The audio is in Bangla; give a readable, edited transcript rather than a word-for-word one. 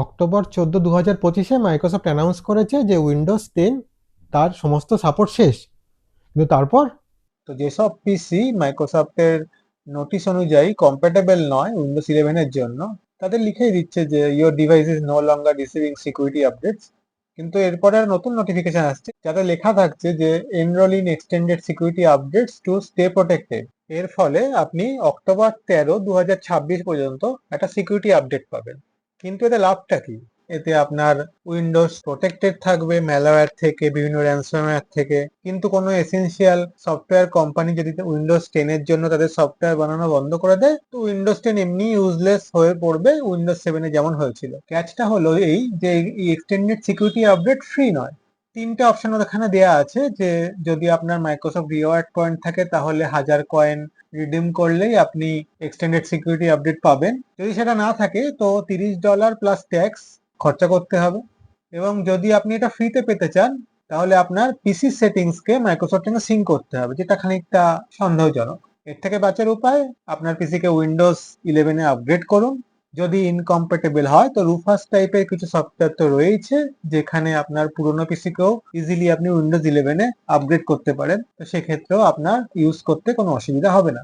অক্টোবর 14, 2025-এ মাইক্রোসফট অ্যানাউন্স করেছে যে উইন্ডোজ 10 তার সমস্ত সাপোর্ট শেষ। কিন্তু তারপর তো যেসব পিসি মাইক্রোসফটের নোটিশ অনুযায়ী কম্প্যাটেবল নয় উইন্ডোজ 11-এর জন্য, তাদের লিখেই দিচ্ছে যে your device is no longer receiving security updates. কিন্তু এরপরে আর নতুন নোটিফিকেশন আসছে যাতে লেখা থাকছে যে enrol in extended security updates to stay protected. এর ফলে আপনি অক্টোবর 13, 2026 পর্যন্ত একটা সিকিউরিটি আপডেট পাবেন। কিন্তু এতে লাভটা কি? এতে আপনার উইন্ডোজ প্রোটেক্টেড থাকবে ম্যালওয়্যার থেকে, বিভিন্ন র্যানসমওয়্যার থেকে, কিন্তু কোনো এসেনশিয়াল সফটওয়্যার কোম্পানি যদি উইন্ডোজ 10-এর জন্য তাদের সফটওয়্যার বানানো বন্ধ করে দেয়, তো উইন্ডোজ 10 এমনি ইউজলেস হয়ে পড়বে, উইন্ডোজ 7-এ যেমন হয়েছিল। ক্যাচটা হলো এই যে এই এক্সটেন্ডেড সিকিউরিটি আপডেট ফ্রি নয়। তিনটে অপশন ওখানে দেয়া আছে যে যদি আপনার মাইক্রোসফট রিওয়ার্ড পয়েন্ট থাকে তাহলে 1000 কয়েন রিডিম করলেই আপনি এক্সটেন্ডেড সিকিউরিটি আপডেট পাবেন। যদি সেটা না থাকে তো $30 প্লাস ট্যাক্স খরচা করতে হবে। এবং যদি আপনি এটা ফ্রিতে পেতে চান তাহলে আপনার পিসি সেটিংসকে মাইক্রোসফট সঙ্গে সিঙ্ক করতে হবে, যেটা খানিকটা সন্দেহজনক। এর থেকে বাঁচার উপায়, আপনার পিসিকে উইন্ডোজ 11-এ আপগ্রেড করুন। যদি ইনকম্প্যাটেবল হয় তো রুফাস টাইপের কিছু সফটওয়্যার তো রয়েছে যেখানে আপনার পুরোনো পিসিকেও ইজিলি আপনি উইন্ডোজ 11-এ আপগ্রেড করতে পারেন। তো সেক্ষেত্রেও আপনার ইউজ করতে কোনো অসুবিধা হবে না।